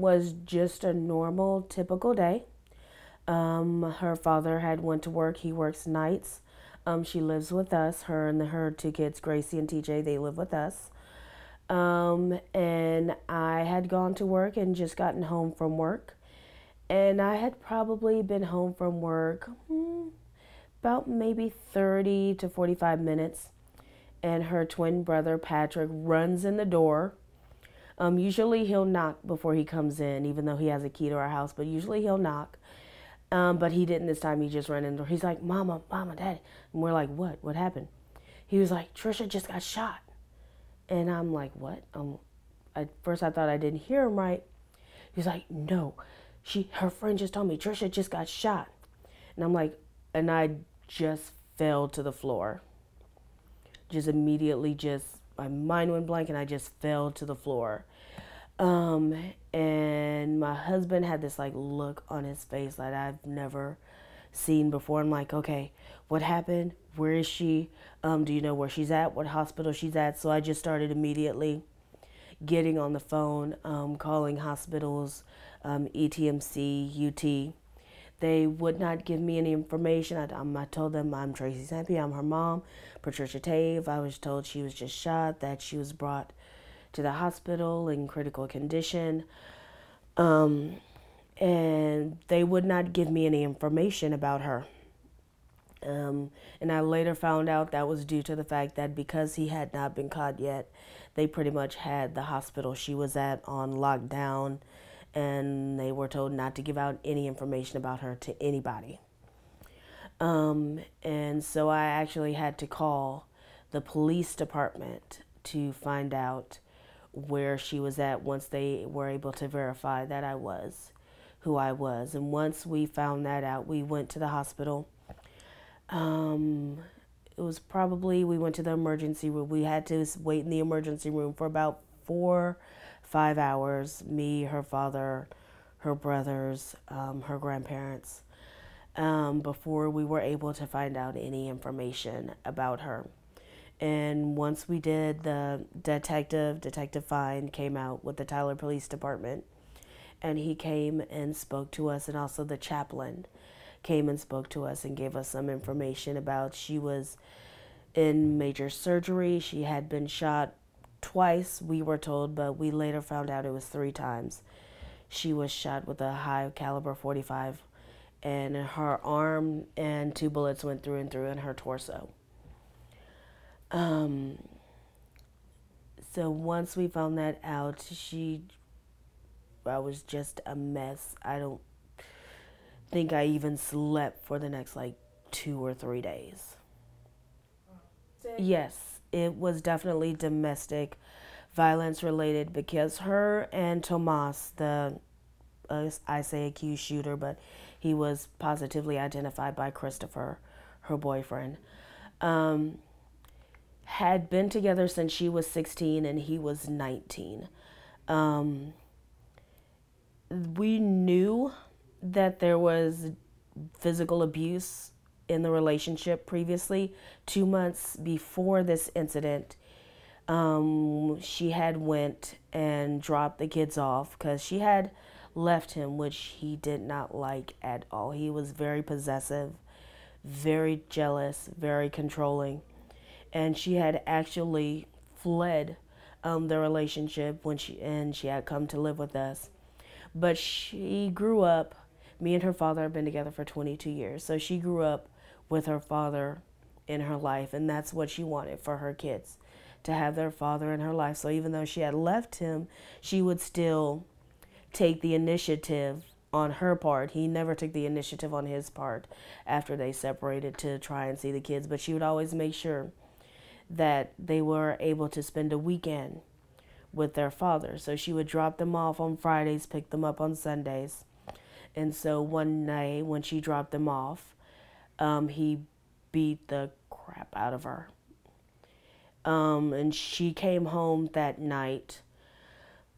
was just a normal, typical day. Her father had went to work. He works nights. She lives with us. Her and her two kids, Gracie and TJ, they live with us. And I had gone to work and just gotten home from work. And I had probably been home from work about maybe 30 to 45 minutes. And her twin brother, Patrick, runs in the door. Usually he'll knock before he comes in, even though he has a key to our house, but usually he'll knock. But he didn't this time. He just ran in the door. He's like, Mama, Daddy. And we're like, what? What happened? He was like, Trisha just got shot. And I'm like, what? At first I thought I didn't hear him right. He's like, no, her friend just told me Trisha just got shot. And I'm like, and I just fell to the floor. Just immediately, my mind went blank and I just fell to the floor. And my husband had this like look on his face that I've never seen before. I'm like, okay, what happened? Where is she? Do you know where she's at? What hospital she's at? So I just started immediately getting on the phone, calling hospitals, ETMC, UT. They would not give me any information. I told them I'm Tracy Sampey. I'm her mom, Patricia Tave. I was told she was just shot, that she was brought to the hospital in critical condition. And they would not give me any information about her. And I later found out that was due to the fact that because he had not been caught yet, they pretty much had the hospital she was at on lockdown, and they were told not to give out any information about her to anybody. And so I actually had to call the police department to find out where she was at once they were able to verify that I was who I was. And once we found that out, we went to the hospital. It was probably, we went to the emergency room. We had to wait in the emergency room for about 4-5 hours. Me, her father, her brothers, her grandparents, before we were able to find out any information about her. And once we did, the Detective Fine, came out with the Tyler Police Department, and he came and spoke to us, and also the chaplain came and spoke to us and gave us some information about she was in major surgery. She had been shot twice, we were told, but we later found out it was 3 times. She was shot with a high caliber .45, and her arm and 2 bullets went through and through in her torso. So once we found that out, I was just a mess. I don't think I even slept for the next like 2 or 3 days. Yes, it was definitely domestic violence related, because her and Tomas, I say accused shooter, but he was positively identified by Christopher, her boyfriend, had been together since she was 16 and he was 19. We knew that there was physical abuse in the relationship previously. 2 months before this incident, she had went and dropped the kids off because she had left him, which he did not like at all. He was very possessive, very jealous, very controlling. And she had actually fled the relationship when she had come to live with us. But she grew up, me and her father have been together for 22 years. So she grew up with her father in her life, and that's what she wanted for her kids, to have their father in her life. So even though she had left him, she would still take the initiative on her part. He never took the initiative on his part after they separated to try and see the kids, but she would always make sure that they were able to spend a weekend with their father. So she would drop them off on Fridays, pick them up on Sundays. And so one night when she dropped them off, he beat the crap out of her. And she came home that night.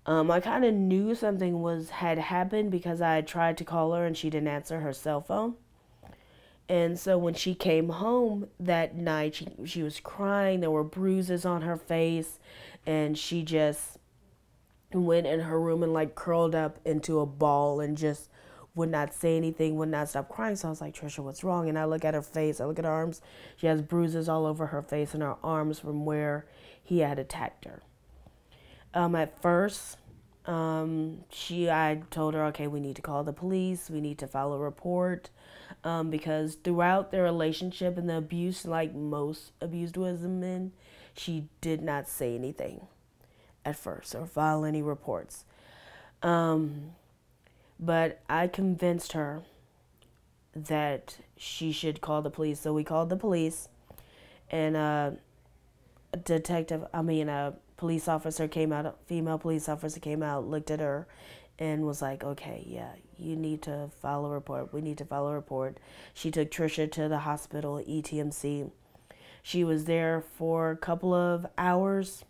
I kind of knew something had happened because I had tried to call her and she didn't answer her cell phone. And so when she came home that night, she was crying. There were bruises on her face, and she just and went in her room and like curled up into a ball and just would not say anything, would not stop crying. So I was like, Trisha, what's wrong? And I look at her face, I look at her arms. She has bruises all over her face and her arms from where he had attacked her. At first, I told her, okay, we need to call the police. We need to file a report, because throughout their relationship and the abuse, like most abused women, she did not say anything at first or file any reports. But I convinced her that she should call the police. So we called the police, and a police officer came out, a female police officer came out, looked at her, and was like, okay, yeah, you need to file a report. We need to file a report. She took Trisha to the hospital, ETMC. She was there for a couple of hours,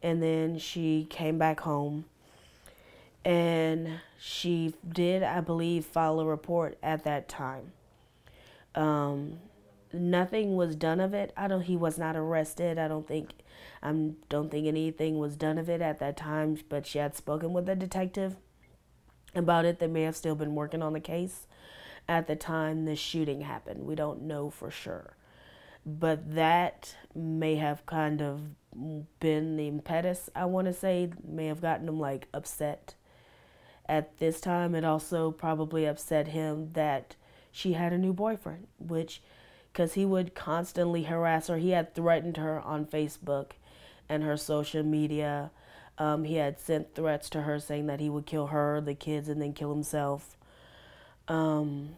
and then she came back home. And she did, I believe, file a report at that time. Nothing was done of it. He was not arrested. Don't think anything was done of it at that time, but she had spoken with a detective about it. They may have still been working on the case at the time this shooting happened. We don't know for sure. But that may have kind of been the impetus, I want to say, may have gotten him like upset at this time. It also probably upset him that she had a new boyfriend, because he would constantly harass her. He had threatened her on Facebook and her social media. He had sent threats to her saying that he would kill her, the kids, and then kill himself. And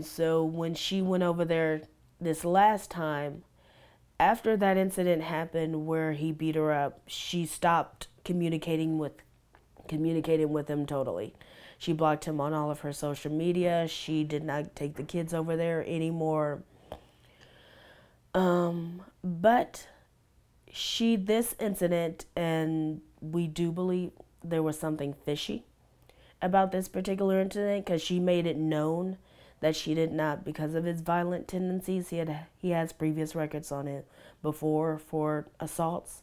so when she went over there this last time, after that incident happened where he beat her up, she stopped communicating with him totally. She blocked him on all of her social media. She did not take the kids over there anymore. But this incident, and we do believe there was something fishy about this particular incident, because she made it known that she did not, because of his violent tendencies. He has previous records on it before for assaults.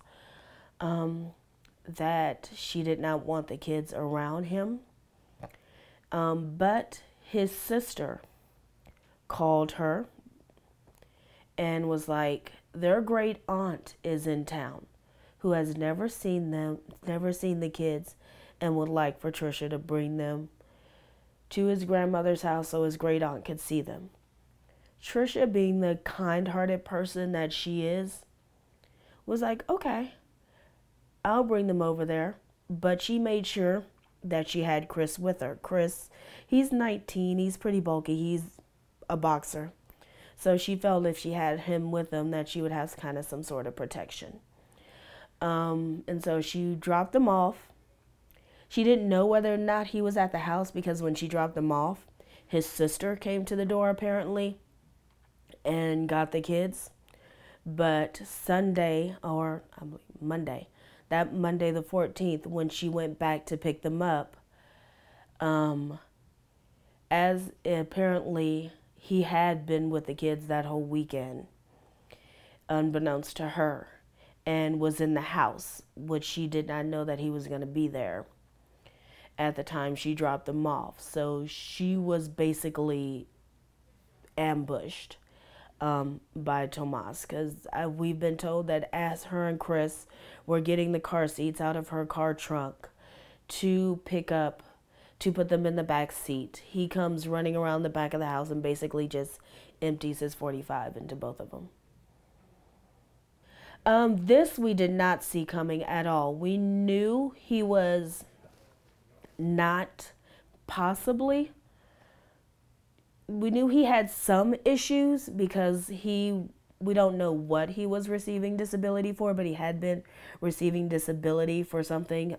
That she did not want the kids around him. But his sister called her and was like, their great aunt is in town who has never seen the kids, and would like for Trisha to bring them to his grandmother's house so his great aunt could see them. Trisha, being the kind-hearted person that she is, was like, okay, I'll bring them over there. But she made sure that she had Chris with her. Chris, he's 19, he's pretty bulky, he's a boxer. So she felt if she had him with them that she would have kind of some sort of protection. And so she dropped them off. She didn't know whether or not he was at the house, because when she dropped them off, his sister came to the door apparently and got the kids. But Sunday, or Monday, that Monday the 14th, when she went back to pick them up, as apparently he had been with the kids that whole weekend, unbeknownst to her, and was in the house, which she did not know that he was going to be there at the time she dropped them off. So she was basically ambushed by Tomas, because we've been told that as her and Chris were getting the car seats out of her car trunk to put them in the back seat, he comes running around the back of the house and basically just empties his .45 into both of them. This we did not see coming at all. We knew he was not possibly. We knew he had some issues, because we don't know what he was receiving disability for, but he had been receiving disability for something.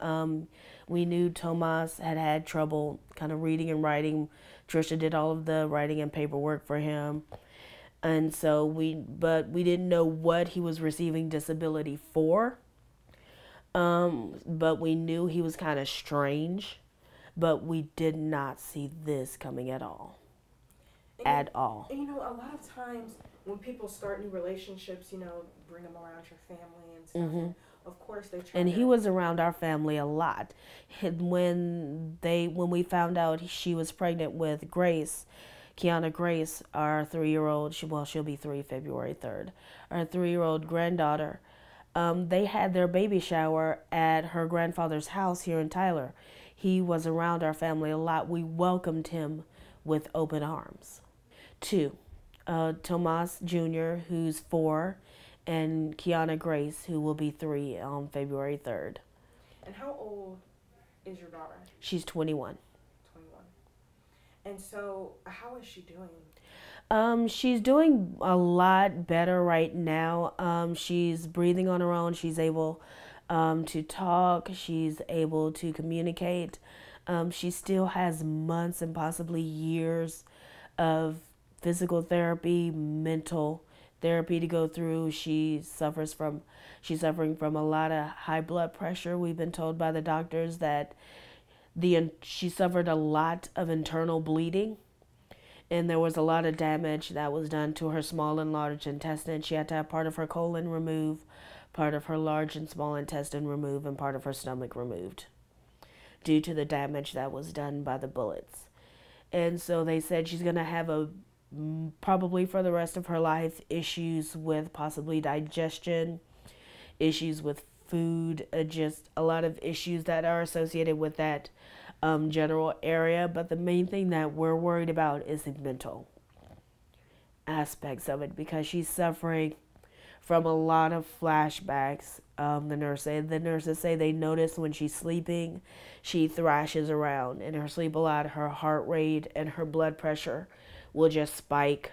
We knew Tomas had trouble kind of reading and writing. Trisha did all of the writing and paperwork for him. And so but we didn't know what he was receiving disability for. But we knew he was kind of strange, but we did not see this coming at all. At all. And a lot of times when people start new relationships, bring them around your family and stuff. Mm-hmm. of course they try And to. he was around our family a lot. When we found out she was pregnant with Grace, Kiana Grace, our 3-year-old, she'll be 3 February 3rd, our 3-year-old granddaughter. They had their baby shower at her grandfather's house here in Tyler. He was around our family a lot. We welcomed him with open arms. Two, Tomas Jr., who's 4, and Kiana Grace, who will be 3 on February 3rd. And how old is your daughter? She's 21. 21. And so, how is she doing? She's doing a lot better right now. She's breathing on her own. She's able to talk. She's able to communicate. She still has months and possibly years of physical therapy, mental therapy to go through. She's suffering from a lot of high blood pressure. We've been told by the doctors that she suffered a lot of internal bleeding, and there was a lot of damage that was done to her small and large intestine. She had to have part of her colon removed, part of her large and small intestine removed, and part of her stomach removed due to the damage that was done by the bullets. And so they said she's going to have probably for the rest of her life issues with possibly digestion, issues with food, just a lot of issues that are associated with that general area. But the main thing that we're worried about is the mental aspects of it, because she's suffering from a lot of flashbacks. The nurses say they notice when she's sleeping, she thrashes around in her sleep a lot. Her heart rate and her blood pressure will just spike.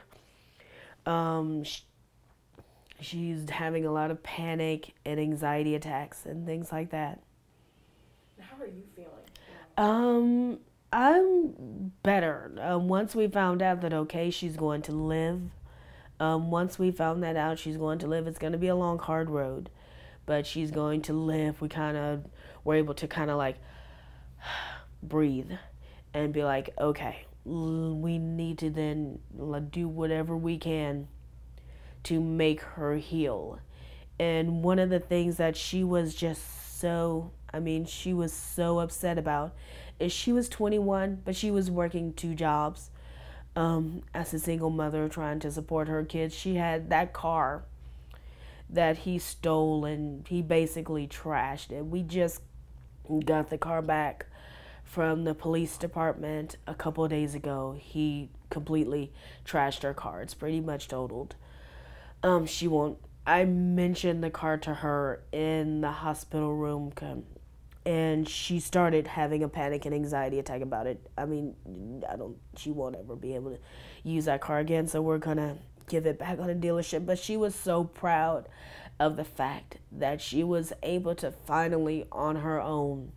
She's having a lot of panic and anxiety attacks and things like that. How are you feeling? I'm better. Once we found out that, okay, she's going to live. Once we found that out, she's going to live. It's going to be a long, hard road, but she's going to live. We're able to kind of like breathe and be like, okay, we need to then do whatever we can to make her heal. And one of the things that she was just she was so upset about is she was 21, but she was working 2 jobs. As a single mother trying to support her kids. She had that car that he stole and he basically trashed it. We just got the car back from the police department a couple of days ago. He completely trashed her car. It's pretty much totaled. I mentioned the car to her in the hospital room, and she started having a panic and anxiety attack about it. She won't ever be able to use that car again, so we're gonna give it back on a dealership. But she was so proud of the fact that she was able to finally, on her own,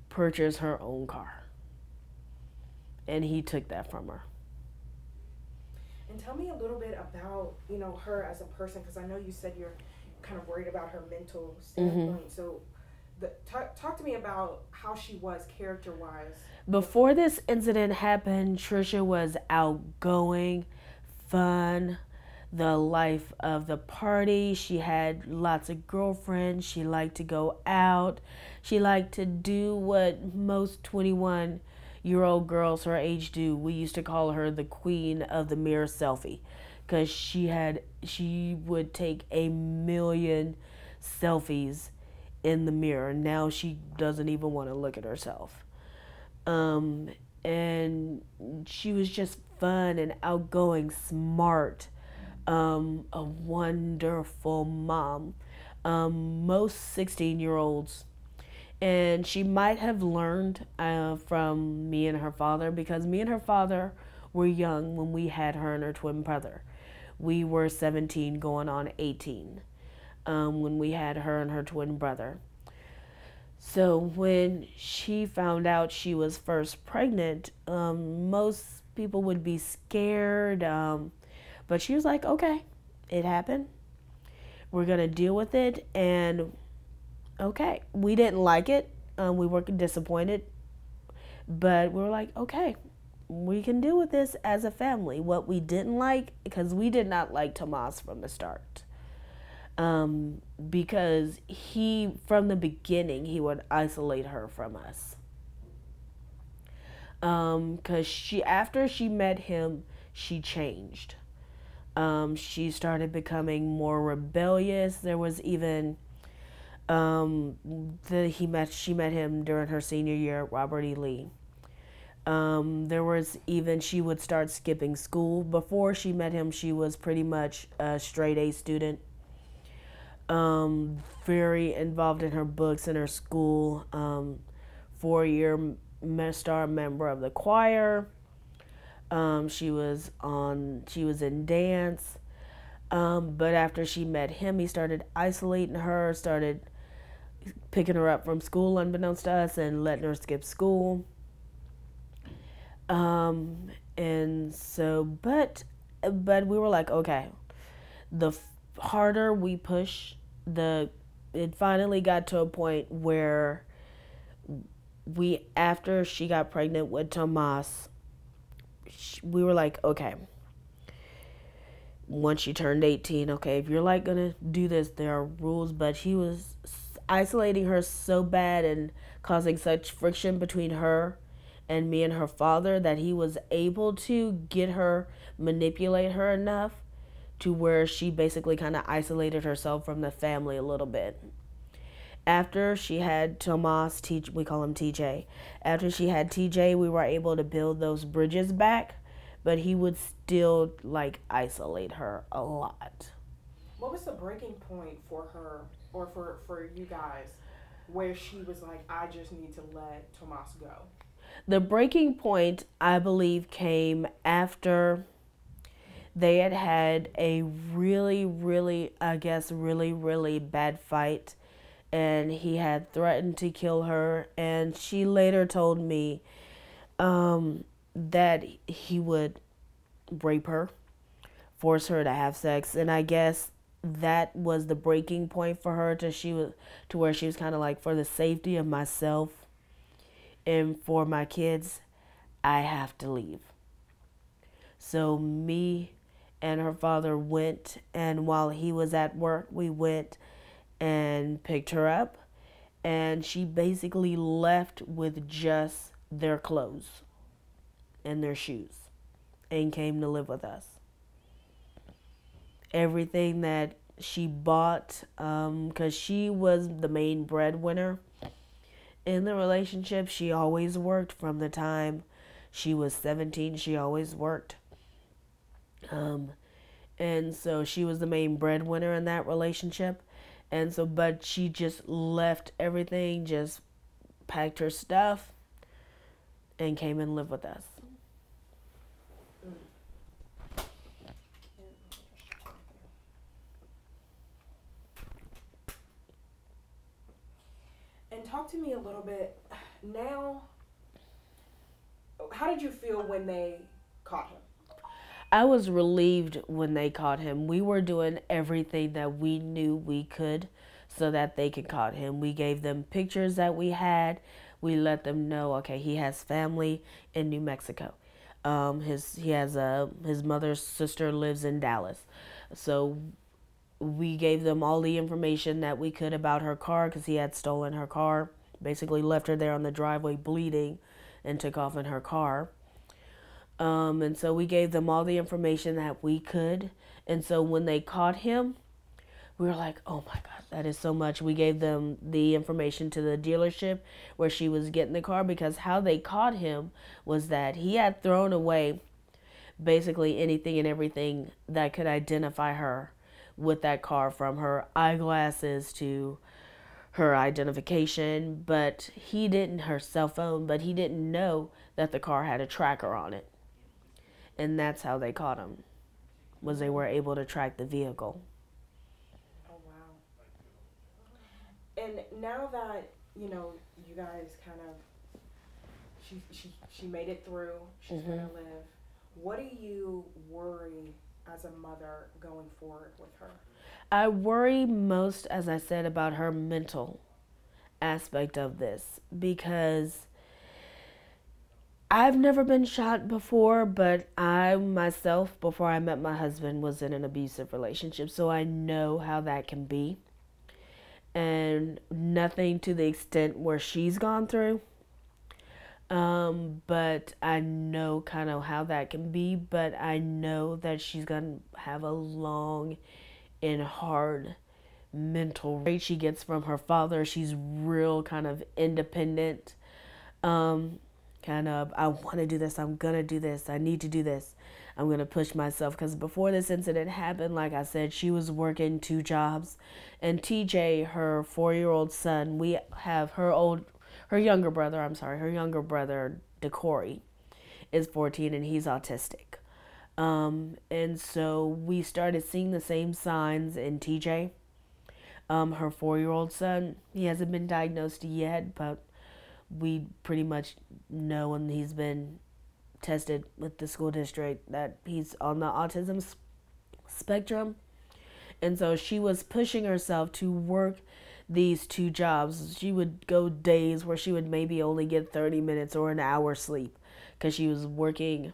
purchase her own car. And he took that from her. And tell me a little bit about, her as a person, because I know you said you're kind of worried about her mental standpoint. Mm-hmm. So talk to me about how she was character-wise. Before this incident happened, Trisha was outgoing, fun, the life of the party. She had lots of girlfriends. She liked to go out. She liked to do what most 21-year-old girls her age do. We used to call her the queen of the mirror selfie, because she would take 1,000,000 selfies in the mirror. Now she doesn't even want to look at herself. And she was just fun and outgoing, smart, a wonderful mom. Most 16-year-olds, and she might have learned from me and her father, because me and her father were young when we had her and her twin brother. We were 17 going on 18 when we had her and her twin brother. So when she found out she was first pregnant, most people would be scared, but she was like, okay, it happened. We're going to deal with it, and okay. We didn't like it. We were disappointed, but we were like, okay, we can deal with this as a family. What we didn't like, because we did not like Tomas from the start. because from the beginning, he would isolate her from us. Because after she met him, she changed. She started becoming more rebellious. There was even she met him during her senior year at Robert E. Lee. There was even she would start skipping school. Before she met him, she was pretty much a straight A student. Very involved in her books and her school. 4-year star member of the choir. She was in dance. But after she met him, he started isolating her, started picking her up from school unbeknownst to us and letting her skip school. And so, but we were like, okay, the harder we push, it finally got to a point where after she got pregnant with Tomas, we were like, okay, once she turned 18, okay, if you're like gonna do this, there are rules. But he was isolating her so bad and causing such friction between her and me and her father that he was able to manipulate her enough to where she basically kind of isolated herself from the family a little bit. After she had Tomas, we call him TJ. After she had TJ, we were able to build those bridges back, but he would still like isolate her a lot. What was the breaking point for her or for you guys where she was like, I just need to let Tomas go? The breaking point, I believe, came after they had a really, really, I guess, really, really bad fight. And he had threatened to kill her. And she later told me that he would rape her, force her to have sex. And I guess that was the breaking point for her to where she was kind of like, for the safety of myself and for my kids, I have to leave. So me and her father went, and while he was at work, we went and picked her up, and she basically left with just their clothes and their shoes and came to live with us. Everything that she bought, because she was the main breadwinner in the relationship. She always worked from the time she was 17. She always worked. And so she was the main breadwinner in that relationship. And so, but she just left everything, just packed her stuff, and came and lived with us. And talk to me a little bit now. How did you feel when they caught him? I was relieved when they caught him. We were doing everything that we knew we could so that they could caught him. We gave them pictures that we had. We let them know, okay, he has family in New Mexico. His mother's sister lives in Dallas. So we gave them all the information that we could about her car because he had stolen her car, basically left her there on the driveway bleeding and took off in her car. And so we gave them all the information that we could. And so when they caught him, we were like, oh my God, that is so much. We gave them the information to the dealership where she was getting the car, because how they caught him was that he had thrown away basically anything and everything that could identify her with that car, from her eyeglasses to her identification, but her cell phone, but he didn't know that the car had a tracker on it. And that's how they caught him, was they were able to track the vehicle. Oh, wow. And now that, you guys kind of, she made it through, she's going to live, what do you worry as a mother going forward with her? I worry most, as I said, about her mental aspect of this, because I've never been shot before, but I myself, before I met my husband, was in an abusive relationship, so I know how that can be. And nothing to the extent where she's gone through. But I know kind of how that can be, but I know that she's gonna have a long and hard mental rate she gets from her father. She's real kind of independent. Kind of, I want to do this, I'm gonna do this, I need to do this, I'm gonna push myself. Because before this incident happened, like I said, she was working 2 jobs. And TJ, her 4-year-old son, we have her younger brother, Decory, is 14 and he's autistic. And so we started seeing the same signs in TJ. Her 4-year-old son, he hasn't been diagnosed yet, but we pretty much know, and he's been tested with the school district, that he's on the autism spectrum. And so she was pushing herself to work these 2 jobs. She would go days where she would maybe only get 30 minutes or an hour sleep because she was working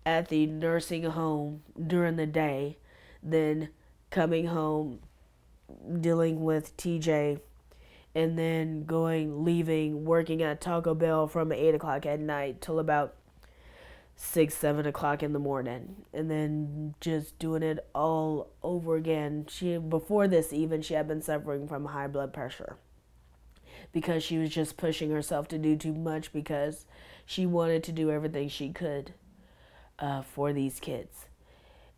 at the nursing home during the day, then coming home, dealing with TJ, and then leaving, working at Taco Bell from 8 o'clock at night till about 6, 7 o'clock in the morning, and then just doing it all over again. Before this even, she had been suffering from high blood pressure because she was just pushing herself to do too much because she wanted to do everything she could for these kids.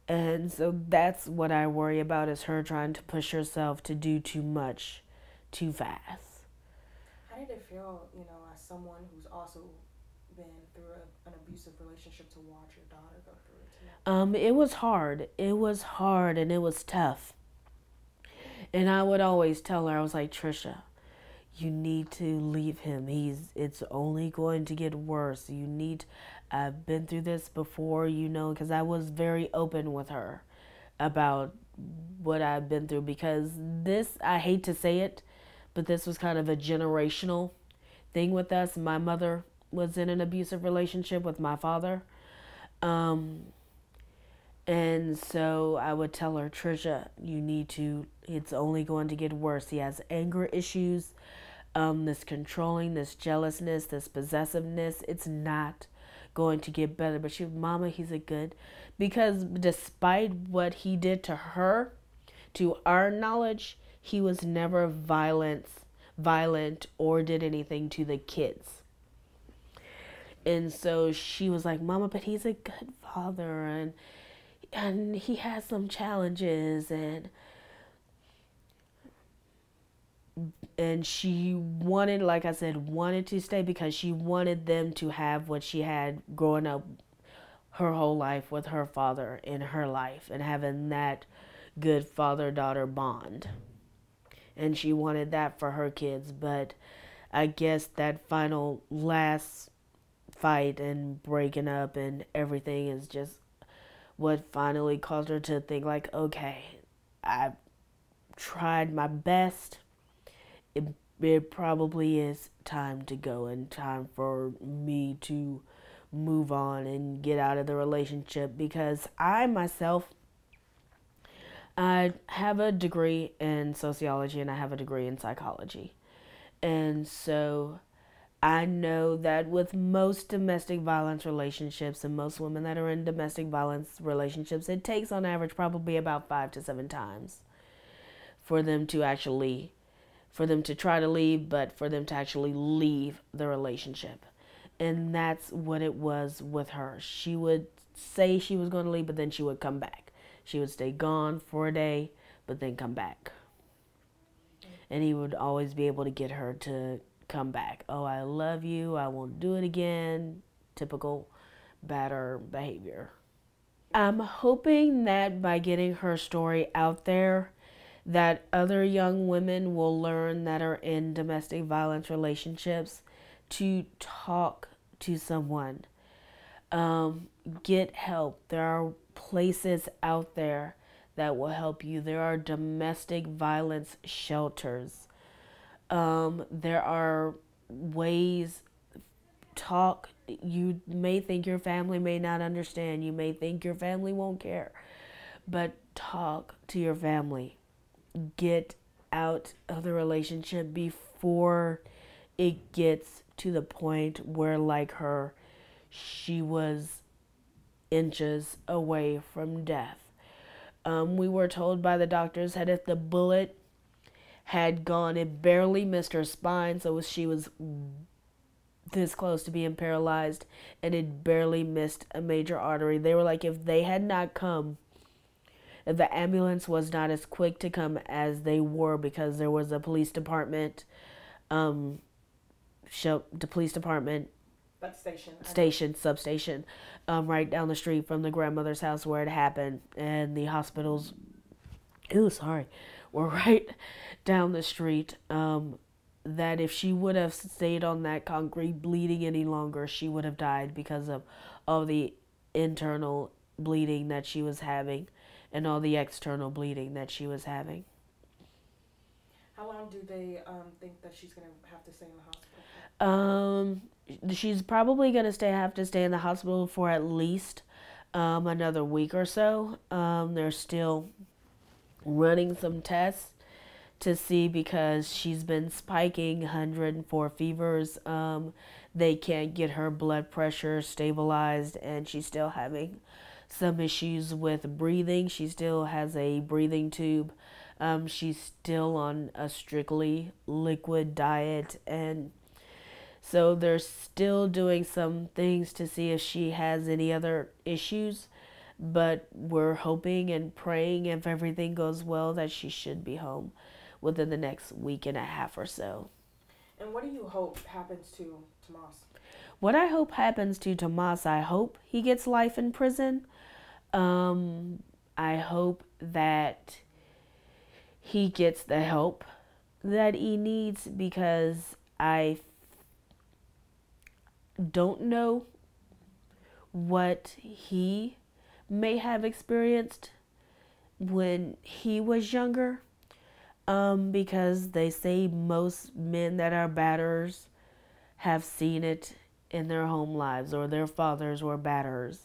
And so that's what I worry about, is her trying to push herself to do too much too fast. How did it feel, as someone who's also been through an abusive relationship, to watch your daughter go through it too? It was hard. It was hard and it was tough. And I would always tell her, I was like, Trisha, you need to leave him. It's only going to get worse. I've been through this before, because I was very open with her about what I've been through, because this, I hate to say it, but this was kind of a generational thing with us. My mother was in an abusive relationship with my father. And so I would tell her, Trisha, it's only going to get worse. He has anger issues, this controlling, this jealousness, this possessiveness. It's not going to get better. But Mama, because despite what he did to her, to our knowledge, he was never violent or did anything to the kids. And so she was like, Mama, but he's a good father, and he has some challenges, and she wanted, like I said, wanted to stay because she wanted them to have what she had growing up her whole life with her father in her life, and having that good father-daughter bond. And she wanted that for her kids. But I guess that final last fight and breaking up and everything is just what finally caused her to think, like, okay, I tried my best. It probably is time to go, and time for me to move on and get out of the relationship, because I myself, I have a degree in sociology and I have a degree in psychology. And so I know that with most domestic violence relationships, and most women that are in domestic violence relationships, it takes on average probably about 5 to 7 times for them to try to leave, but for them to actually leave the relationship. And that's what it was with her. She would say she was going to leave, but then she would come back. She would stay gone for a day, but then come back. And he would always be able to get her to come back. Oh, I love you. I won't do it again. Typical batter behavior. I'm hoping that by getting her story out there, that other young women will learn that are in domestic violence relationships to talk to someone. Get help. There are places out there that will help you. There are domestic violence shelters. There are ways, talk you may think your family may not understand. You may think your family won't care. But talk to your family. Get out of the relationship before it gets to the point where, like her, she was inches away from death. We were told by the doctors that if the bullet had gone, it barely missed her spine, so she was this close to being paralyzed, and it barely missed a major artery. They were like, if they had not come, if the ambulance was not as quick to come as they were, because there was a police department, the police department substation, right down the street from the grandmother's house where it happened, and the hospitals, were right down the street. That if she would have stayed on that concrete bleeding any longer, she would have died because of all the internal bleeding that she was having and all the external bleeding that she was having. How long do they think that she's going to have to stay in the hospital? She's probably going to have to stay in the hospital for at least another week or so. They're still running some tests to see, because she's been spiking 104 fevers. They can't get her blood pressure stabilized, and she's still having some issues with breathing. She still has a breathing tube. She's still on a strictly liquid diet, and so they're still doing some things to see if she has any other issues. But we're hoping and praying, if everything goes well, that she should be home within the next week and a half or so. And what do you hope happens to Tomas? What I hope happens to Tomas, I hope he gets life in prison. I hope that he gets the help that he needs, because I don't know what he may have experienced when he was younger. Because they say most men that are batterers have seen it in their home lives, or their fathers were batterers,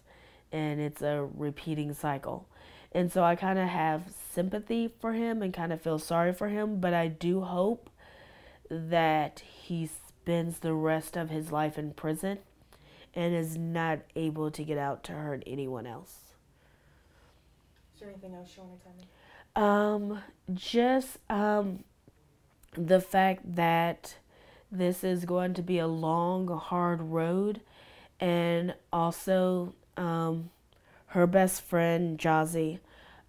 and it's a repeating cycle. And so I kind of have sympathy for him and kind of feel sorry for him, but I do hope that he spends the rest of his life in prison and is not able to get out to hurt anyone else. Is there anything else you want to tell me? Just the fact that this is going to be a long, hard road, and also her best friend Jazzy,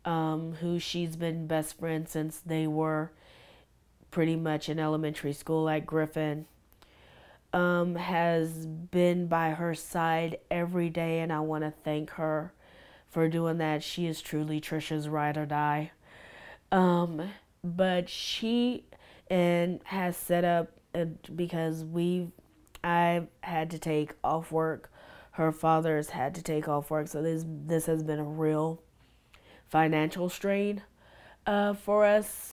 who she's been best friends since they were pretty much in elementary school at Griffin, has been by her side every day, and I want to thank her for doing that. She is truly Trisha's ride or die. But she has set up, because I've had to take off work. Her father's had to take off work, so this has been a real financial strain for us.